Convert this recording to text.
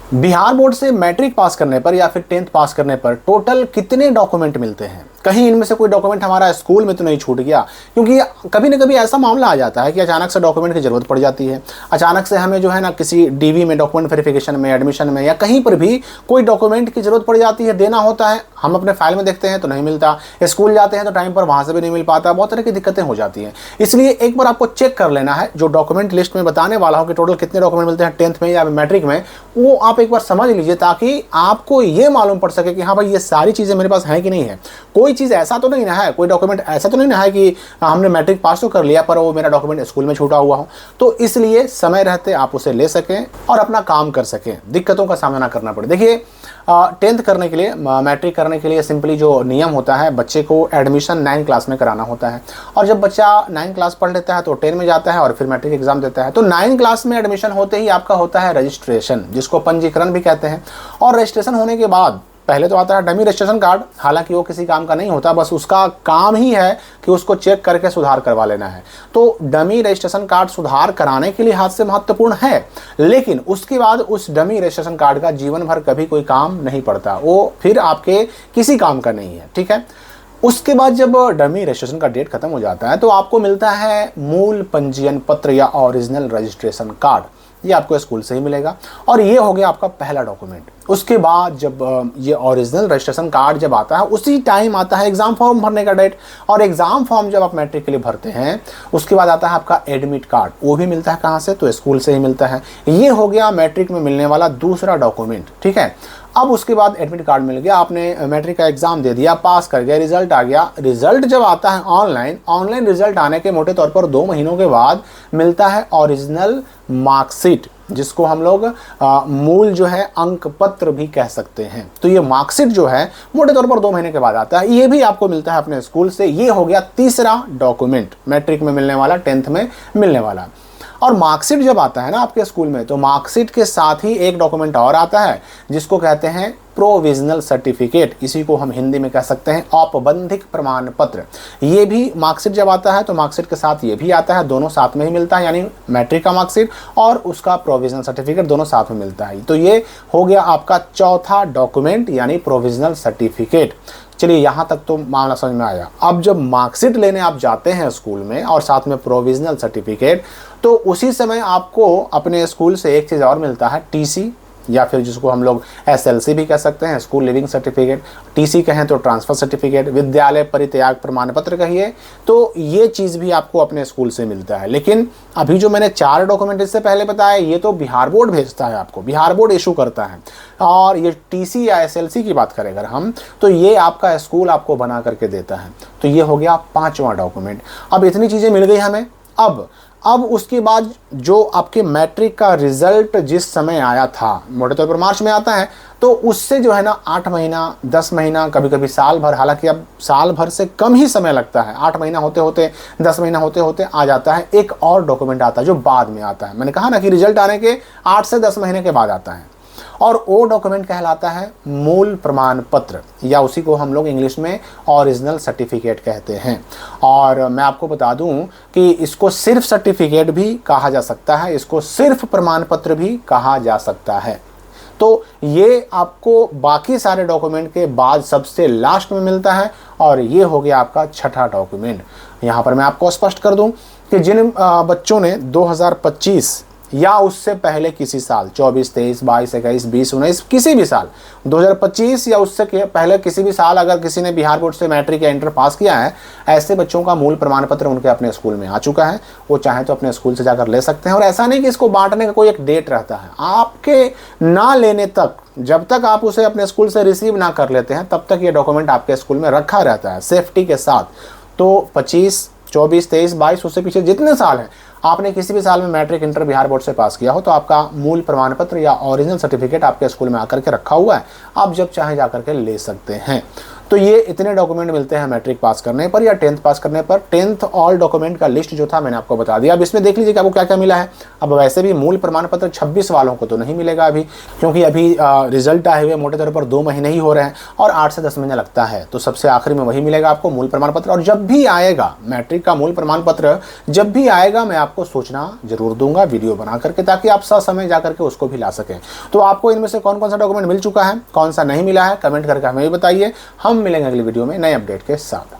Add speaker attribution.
Speaker 1: Bihar board से matric pass करने पर या फिर 10th पास करने पर टोटल कितने डॉक्यूमेंट मिलते हैं? कहीं इनमें से कोई डॉक्यूमेंट हमारा स्कूल में तो नहीं छूट गया? क्योंकि कभी ना कभी ऐसा मामला आ जाता है कि अचानक से डॉक्यूमेंट की ज़रूरत पड़ जाती है। अचानक से हमें जो है ना किसी डीवी में, डॉक्यूमेंट वेरिफिकेशन में, एडमिशन में या कहीं पर भी कोई डॉक्यूमेंट की ज़रूरत पड़ जाती है, देना होता है। हम अपने फाइल में देखते हैं तो नहीं मिलता, स्कूल जाते हैं तो टाइम पर वहाँ से भी नहीं मिल पाता, बहुत तरह की दिक्कतें हो जाती हैं। इसलिए एक बार आपको चेक कर लेना है, जो डॉक्यूमेंट लिस्ट में बताने वाला हो कि टोटल कितने डॉक्यूमेंट मिलते हैं 10th में या मैट्रिक में, वो आप एक बार समझ लीजिए ताकि आपको ये मालूम पड़ सके कि हाँ भाई ये सारी चीज़ें मेरे पास हैं कि नहीं है। कोई चीज़ ऐसा तो नहीं ना है, कोई डॉक्यूमेंट ऐसा तो नहीं ना है कि हमने मैट्रिक पास तो कर लिया पर वो मेरा डॉक्यूमेंट स्कूल में छूटा हुआ हो। तो इसलिए समय रहते आप उसे ले सकें और अपना काम कर सकें, दिक्कतों का सामना ना करना पड़े। देखिए 10th करने के लिए, मैट्रिक करने के लिए सिंपली जो नियम होता है, बच्चे को एडमिशन 9 क्लास में कराना होता है। और जब बच्चा 9 क्लास पढ़ लेता है तो 10 में जाता है और फिर मैट्रिक एग्जाम देता है। तो 9 क्लास में एडमिशन होते ही आपका होता है रजिस्ट्रेशन, जिसको पंजीकरण भी कहते हैं। और रजिस्ट्रेशन होने के बाद पहले तो आता है डमी रजिस्ट्रेशन कार्ड। हालांकि वो किसी काम का नहीं होता, बस उसका काम ही है कि उसको चेक करके सुधार करवा लेना है। तो डमी रजिस्ट्रेशन कार्ड सुधार कराने के लिहाज से महत्वपूर्ण है, लेकिन उसके बाद उस डमी रजिस्ट्रेशन कार्ड का जीवन भर कभी कोई काम नहीं पड़ता, वो फिर आपके किसी काम का नहीं है। ठीक है, उसके बाद जब डमी रजिस्ट्रेशन का डेट खत्म हो जाता है तो आपको मिलता है मूल पंजीयन पत्र या ओरिजिनल रजिस्ट्रेशन कार्ड। ये आपको स्कूल से ही मिलेगा और ये हो गया आपका पहला डॉक्यूमेंट। उसके बाद जब ये ओरिजिनल रजिस्ट्रेशन कार्ड जब आता है, उसी टाइम आता है एग्ज़ाम फॉर्म भरने का डेट। और एग्ज़ाम फॉर्म जब आप मैट्रिक के लिए भरते हैं उसके बाद आता है आपका एडमिट कार्ड। वो भी मिलता है कहाँ से? तो स्कूल से ही मिलता है। ये हो गया मैट्रिक में मिलने वाला दूसरा डॉक्यूमेंट। ठीक है, अब उसके बाद एडमिट कार्ड मिल गया, आपने मैट्रिक का एग्जाम दे दिया, पास कर गया, रिजल्ट आ गया। रिजल्ट जब आता है ऑनलाइन रिजल्ट आने के मोटे तौर पर 2 महीनों के बाद मिलता है ओरिजिनल मार्कशीट, जिसको हम लोग मूल जो है अंक पत्र भी कह सकते हैं। तो ये मार्कशीट जो है मोटे तौर पर 2 महीने के बाद आता है। ये भी आपको मिलता है अपने स्कूल से। ये हो गया तीसरा डॉक्यूमेंट मैट्रिक में मिलने वाला, 10th में मिलने वाला। और मार्कशीट जब आता है ना आपके स्कूल में, तो मार्कशीट के साथ ही एक डॉक्यूमेंट और आता है जिसको कहते हैं प्रोविजनल सर्टिफिकेट। इसी को हम हिंदी में कह सकते हैं औपबंधिक प्रमाण पत्र। ये भी मार्कशीट जब आता है तो मार्कशीट के साथ ये भी आता है, दोनों साथ में ही मिलता है। यानी मैट्रिक का मार्कशीट और उसका प्रोविजनल सर्टिफिकेट दोनों साथ में मिलता है। तो ये हो गया आपका चौथा डॉक्यूमेंट, यानी प्रोविजनल सर्टिफिकेट। चलिए यहाँ तक तो मामला समझ में आया। अब जब मार्कशीट लेने आप जाते हैं स्कूल में और साथ में प्रोविजनल सर्टिफिकेट, तो उसी समय आपको अपने स्कूल से एक चीज़ और मिलता है, टीसी, या फिर जिसको हम लोग एसएलसी भी कह सकते हैं, स्कूल लिविंग सर्टिफिकेट। टीसी कहें तो ट्रांसफ़र सर्टिफिकेट, विद्यालय परित्याग प्रमाण पत्र कहिए। तो ये चीज़ भी आपको अपने स्कूल से मिलता है। लेकिन अभी जो मैंने 4 डॉक्यूमेंट इससे पहले बताया, ये तो बिहार बोर्ड भेजता है आपको, बिहार बोर्ड इशू करता है। और ये टीसी या एसएलसी की बात करें अगर हम, तो ये आपका स्कूल आपको बना करके देता है। तो ये हो गया 5वां डॉक्यूमेंट। अब इतनी चीज़ें मिल गई हमें। अब उसके बाद जो आपके मैट्रिक का रिजल्ट जिस समय आया था, मोटे तौर पर मार्च में आता है, तो उससे जो है ना 8 महीना, 10 महीना, कभी कभी साल भर, हालांकि अब साल भर से कम ही समय लगता है, 8 महीना होते होते, 10 महीना होते होते आ जाता है एक और डॉक्यूमेंट आता है जो बाद में आता है। मैंने कहा ना कि रिजल्ट आने के 8 से 10 महीने के बाद आता है, और वो डॉक्यूमेंट कहलाता है मूल प्रमाण पत्र, या उसी को हम लोग इंग्लिश में ओरिजिनल सर्टिफिकेट कहते हैं। और मैं आपको बता दूं कि इसको सिर्फ सर्टिफिकेट भी कहा जा सकता है, इसको सिर्फ प्रमाण पत्र भी कहा जा सकता है। तो ये आपको बाकी सारे डॉक्यूमेंट के बाद सबसे लास्ट में मिलता है, और ये हो गया आपका 6ठा डॉक्यूमेंट। यहाँ पर मैं आपको स्पष्ट कर दूं कि जिन बच्चों ने 2025 या उससे पहले किसी साल 24, 23, 22, 21, 20, 19 किसी भी साल 2025 या उससे पहले किसी भी साल अगर किसी ने बिहार बोर्ड से मैट्रिक या इंटर पास किया है, ऐसे बच्चों का मूल प्रमाण पत्र उनके अपने स्कूल में आ चुका है। वो चाहे तो अपने स्कूल से जाकर ले सकते हैं। और ऐसा नहीं कि इसको बांटने का कोई एक डेट रहता है, आपके ना लेने तक, जब तक आप उसे अपने स्कूल से रिसीव ना कर लेते हैं तब तक ये डॉक्यूमेंट आपके स्कूल में रखा रहता है सेफ्टी के साथ। तो 25, 24, 23, 22, उससे पीछे जितने साल हैं, आपने किसी भी साल में मैट्रिक इंटर बिहार बोर्ड से पास किया हो तो आपका मूल प्रमाण पत्र या ओरिजिनल सर्टिफिकेट आपके स्कूल में आकर के रखा हुआ है, आप जब चाहे जाकर के ले सकते हैं। तो ये इतने डॉक्यूमेंट मिलते हैं मैट्रिक पास करने पर या 10th पास करने पर। 10th ऑल डॉक्यूमेंट का लिस्ट जो था मैंने आपको बता दिया। अब इसमें देख लीजिए कि आपको क्या क्या मिला है। अब वैसे भी मूल प्रमाण पत्र 26 वालों को तो नहीं मिलेगा अभी, क्योंकि अभी रिजल्ट आए हुए मोटे तौर पर 2 महीने ही हो रहे हैं और 8 से 10 महीने लगता है। तो सबसे आखिरी में वही मिलेगा आपको, मूल प्रमाण पत्र। और जब भी आएगा मैट्रिक का मूल प्रमाण पत्र, जब भी आएगा मैं आपको सूचना जरूर दूंगा वीडियो बना करके, ताकि आप ससमय जा करके उसको भी ला सकें। तो आपको इनमें से कौन कौन सा डॉक्यूमेंट मिल चुका है, कौन सा नहीं मिला है, कमेंट करके हमें भी बताइए। हम मिलेंगे अगली वीडियो में नए अपडेट के साथ।